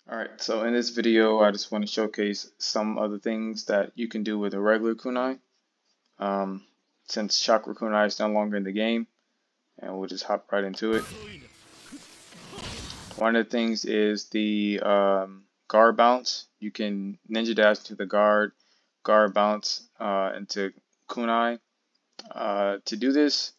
Alright, so in this video, I just want to showcase some of the things that you can do with a regular kunai. Um, since Chakra Kunai is no longer in the game, and we'll just hop right into it. One of the things is the guard bounce. You can ninja dash to the guard bounce into kunai. To do this,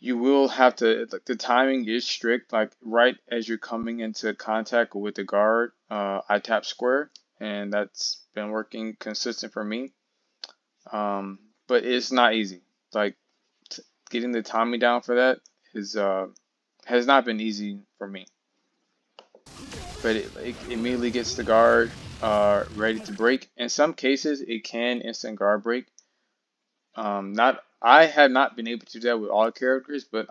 you will have to, the timing is strict, like right as you're coming into contact with the guard, I tap square, and that's been working consistent for me. But it's not easy. Like getting the timing down for that is has not been easy for me. But it immediately gets the guard ready to break. In some cases, it can instant guard break. Not I have not been able to do that with all characters, but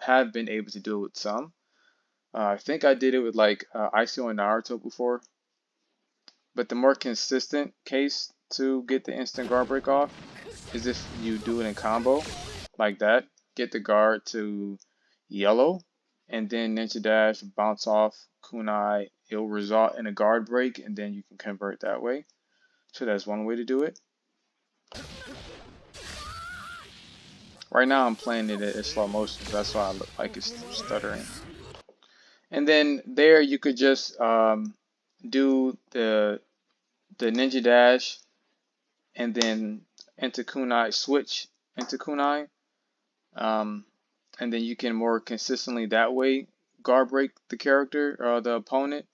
have been able to do it with some. I think I did it with like Iso and Naruto before. But the more consistent case to get the instant guard break off is if you do it in combo like that. Get the guard to yellow, and then ninja dash, bounce off kunai. It'll result in a guard break, and then you can convert that way. So that's one way to do it. Right now I'm playing it at slow motion, so that's why I look like it's stuttering. And then there you could just do the ninja dash, and then into kunai, switch into kunai, and then you can more consistently that way guard break the character or the opponent.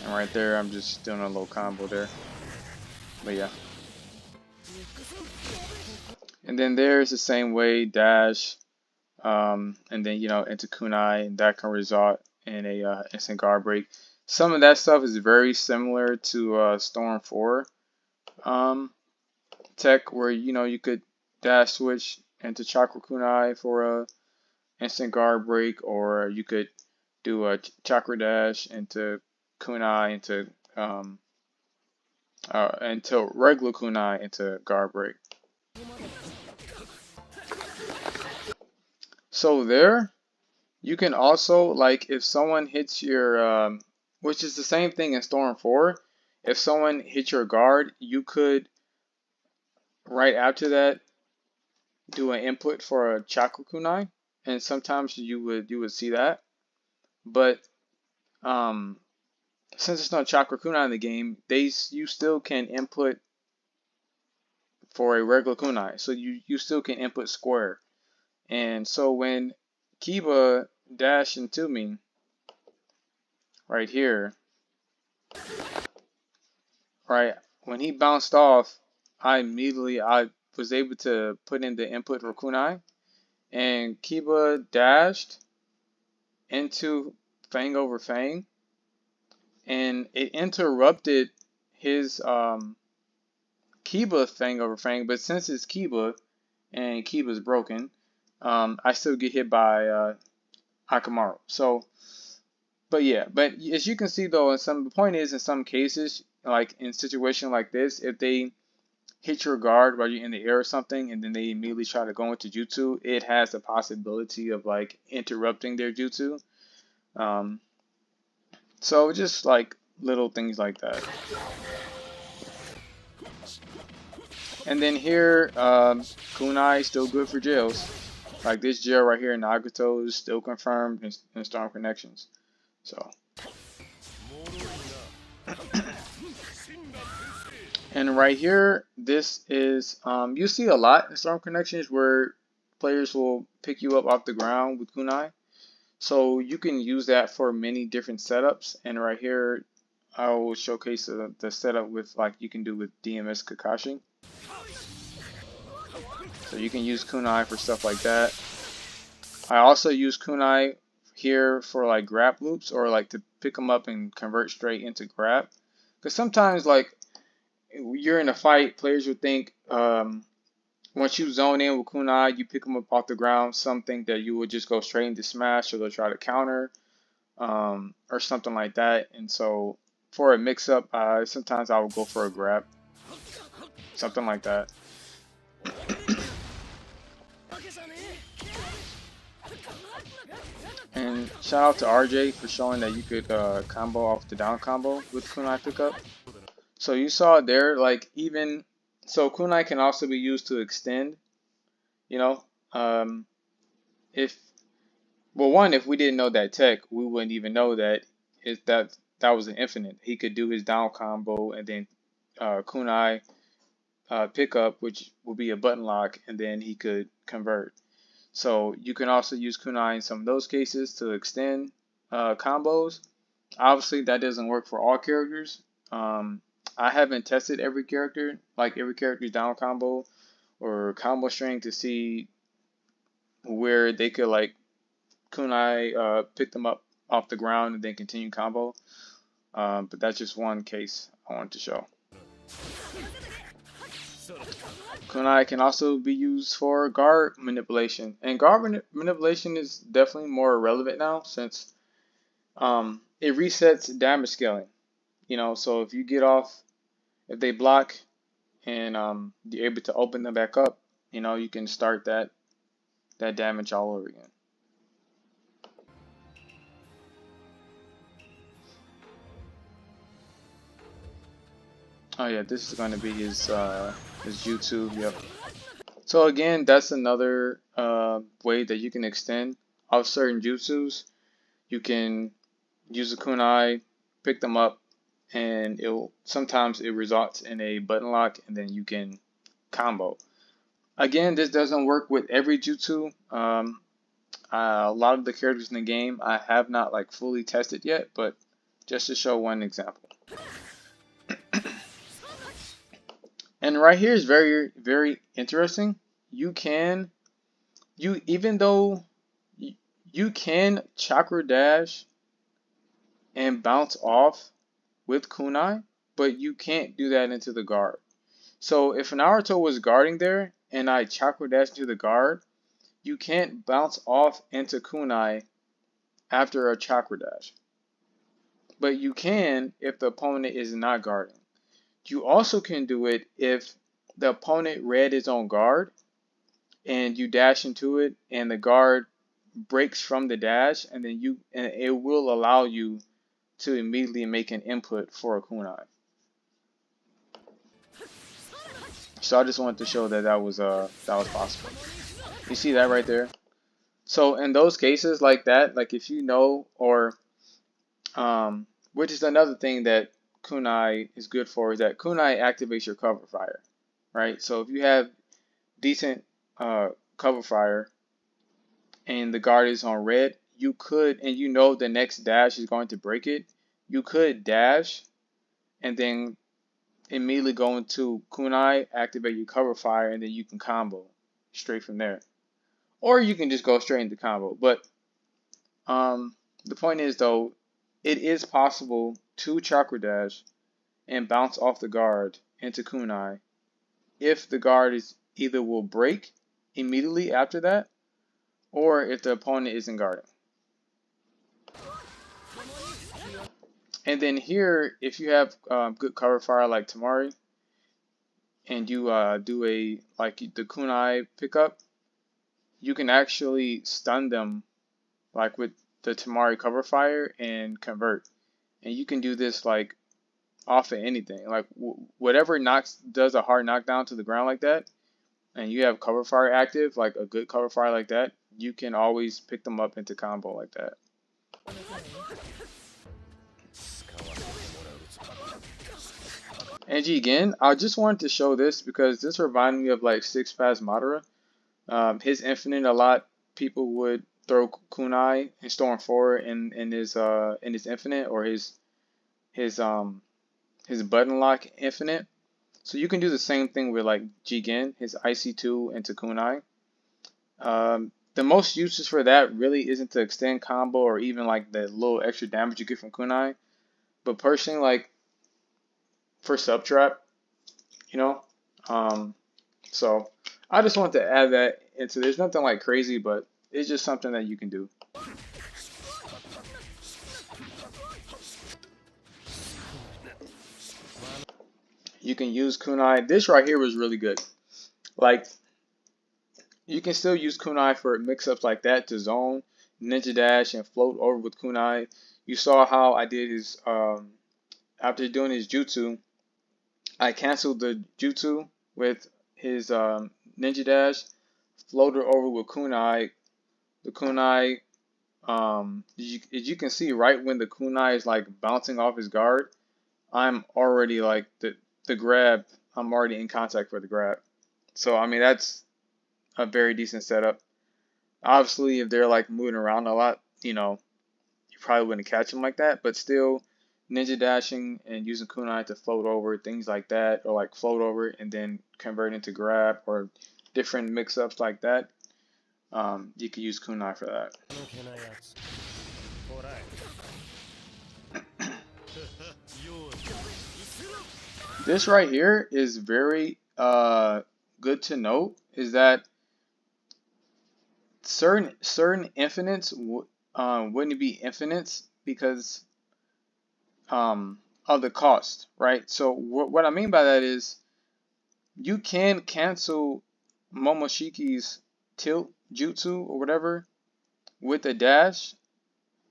And right there, I'm just doing a little combo there. But yeah. And then there's the same way, dash, and then into kunai, and that can result in a instant guard break. Some of that stuff is very similar to Storm 4 tech, where you could dash switch into Chakra Kunai for a instant guard break, or you could do a Chakra dash into kunai into regular kunai into guard break. So there, you can also, like, if someone hits your, which is the same thing in Storm 4, if someone hits your guard, you could, right after that, do an input for a Chakra Kunai, and sometimes you would see that. But since there's no Chakra Kunai in the game, you still can input for a regular kunai, so you still can input square. And so when Kiba dashed into me right here, right when he bounced off, I was able to put in the input for kunai, and Kiba dashed into Fang over Fang, and it interrupted his Kiba Fang over Fang, but since it's Kiba and Kiba's broken, I still get hit by Akamaru. So, but as you can see though, the point is, in some cases, like in situations like this, if they hit your guard while you're in the air or something, and then they immediately try to go into jutsu, it has the possibility of like interrupting their jutsu. So just like little things like that. And then here, kunai is still good for jails. Like this jail right here in Nagato is still confirmed in Storm Connections. So. And right here, this is, you see a lot in Storm Connections where players will pick you up off the ground with kunai. So you can use that for many different setups. And right here, I will showcase the setup with, like, you can do with DMS Kakashi. So you can use kunai for stuff like that. I also use kunai here for like grab loops, or like to pick them up and convert straight into grab. Because sometimes, like, you're in a fight, players would think once you zone in with kunai, you pick them up off the ground, some think that you would just go straight into smash, or they'll try to counter or something like that. And so for a mix-up, sometimes I will go for a grab, something like that. Shout out to RJ for showing that you could combo off the down combo with Kunai pickup. So you saw there, like even so, Kunai can also be used to extend. You know, if well, one, if we didn't know that tech, we wouldn't even know that that was an infinite. He could do his down combo and then Kunai pickup, which will be a button lock, and then he could convert. So you can also use Kunai in some of those cases to extend combos. Obviously, that doesn't work for all characters. I haven't tested every character, like every character's down combo or combo string to see where they could like Kunai pick them up off the ground and then continue combo. But that's just one case I wanted to show. Kunai can also be used for guard manipulation, and guard manipulation is definitely more relevant now since it resets damage scaling. You know, so if you get off, if they block and you're able to open them back up, you know, you can start that damage all over again. Oh yeah, this is going to be his YouTube. Yep. So again, that's another way that you can extend off certain jutsus. You can use a kunai, pick them up, and sometimes it results in a button lock, and then you can combo. Again, this doesn't work with every jutsu. A lot of the characters in the game I have not like fully tested yet, but just to show one example. And right here is very, very interesting. Even though you can chakra dash and bounce off with kunai, but you can't do that into the guard. So if Naruto was guarding there and I chakra dash into the guard, you can't bounce off into kunai after a chakra dash. But you can if the opponent is not guarding. You also can do it if the opponent read his own guard and you dash into it and the guard breaks from the dash, and then it will allow you to immediately make an input for a kunai. So I just wanted to show that that was possible. You see that right there? So in those cases like that, like if you know, or which is another thing that kunai is good for, is that kunai activates your cover fire, right? So if you have decent cover fire and the guard is on red, you could, and you know the next dash is going to break it, you could dash and then immediately go into kunai, activate your cover fire, and then you can combo straight from there. Or you can just go straight into combo. But the point is though, it is possible to chakra dash and bounce off the guard into kunai if the guard is either will break immediately after that, or if the opponent isn't guarding. And then here, if you have good cover fire like Tamari, and you do a like the kunai pickup, you can actually stun them like with the Tamari cover fire and convert. And you can do this like off of anything, like whatever does a hard knockdown to the ground like that, and you have cover fire active, like a good cover fire like that, you can always pick them up into combo like that. And again, I just wanted to show this because this reminded me of like Six Pass Madara. His infinite, a lot people would throw kunai and storm forward in his infinite, or his button lock infinite. So you can do the same thing with like Jigen, his IC2 into kunai. The most uses for that really isn't to extend combo or even like the little extra damage you get from kunai, but personally, like for sub trap, you know. So I just want to add that into. There's nothing like crazy, but it's just something that you can do. You can use kunai. This right here was really good. Like, you can still use kunai for mix-ups like that to zone, ninja dash and float over with kunai. You saw how I did his after doing his jutsu, I canceled the jutsu with his ninja dash, floated over with kunai. The kunai, as you can see, right when the kunai is like bouncing off his guard, I'm already like the grab. I'm already in contact for the grab. So I mean that's a very decent setup. Obviously, if they're like moving around a lot, you know, you probably wouldn't catch them like that. But still, ninja dashing and using kunai to float over, things like that, or like float over and then convert into grab or different mix-ups like that. You could use kunai for that. This right here is very good to note, is that certain infinites wouldn't be infinites because of the cost, right? So what I mean by that is you can cancel Momoshiki's tilt jutsu or whatever with a dash,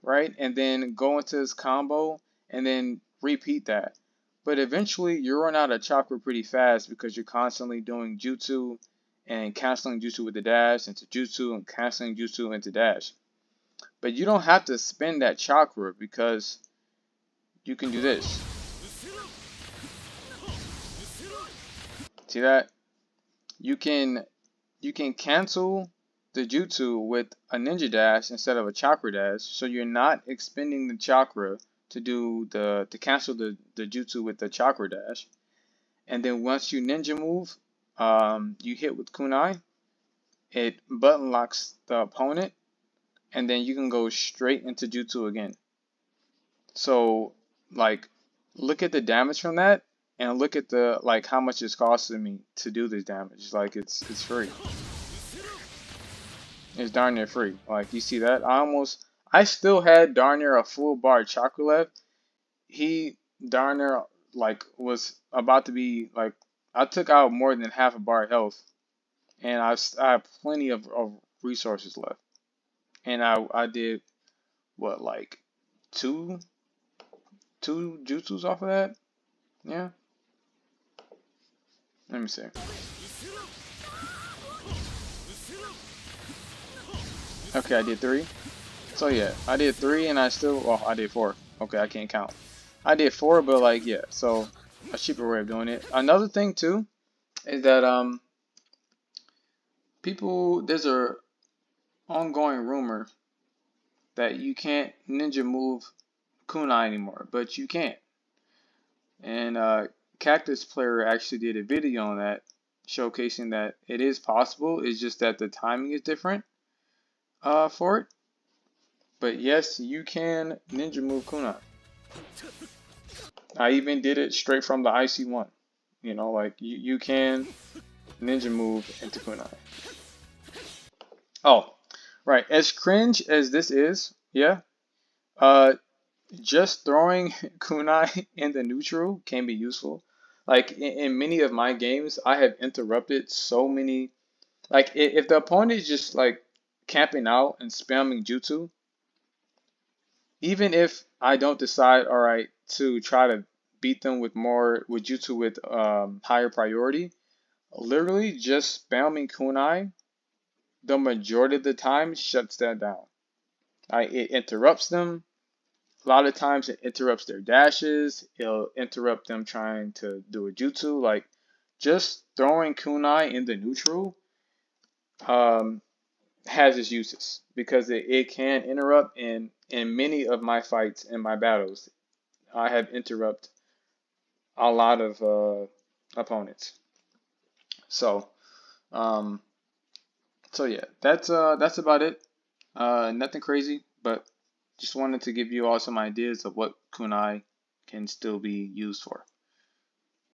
right? And then go into his combo and then repeat that. But eventually you run out of chakra pretty fast because you're constantly doing jutsu and canceling jutsu with the dash into jutsu and canceling jutsu into dash. But you don't have to spend that chakra because you can do this. See that? You can cancel the jutsu with a ninja dash instead of a chakra dash, so you're not expending the chakra to cancel the jutsu with the chakra dash. And then once you ninja move, you hit with kunai, it button locks the opponent, and then you can go straight into jutsu again. So like look at the damage from that and look at the like how much it's costing me to do this damage. Like it's free. It's darn near free. Like you see that? I still had darn near a full bar chakra left. He darn near like was about to be like I took out more than half a bar health, and I have plenty of resources left. And I did what like two jutsus off of that? Yeah. Let me see. Okay, I did 3. So yeah, I did 3 and I did 4. Okay, I can't count. I did 4, but like yeah, so a cheaper way of doing it. Another thing too is that there's a ongoing rumor that you can't ninja move kunai anymore, but you can't. And Cactus Player actually did a video on that, showcasing that it is possible. It's just that the timing is different for it. But yes, you can ninja move kunai. I even did it straight from the IC1. You know, like you can ninja move into kunai. Oh, right. As cringe as this is, yeah. Just throwing kunai in the neutral can be useful. Like in many of my games, I have interrupted so many. Like if the opponent is just like camping out and spamming jutsu, even if I don't decide, all right, to try to beat them with jutsu with higher priority, literally just spamming kunai the majority of the time shuts that down. It interrupts them. A lot of times it interrupts their dashes. It'll interrupt them trying to do a jutsu. Like just throwing kunai in the neutral has its uses because it can interrupt. And in many of my fights and my battles, I have interrupted a lot of opponents. So yeah, that's about it. Nothing crazy, but just wanted to give you all some ideas of what kunai can still be used for.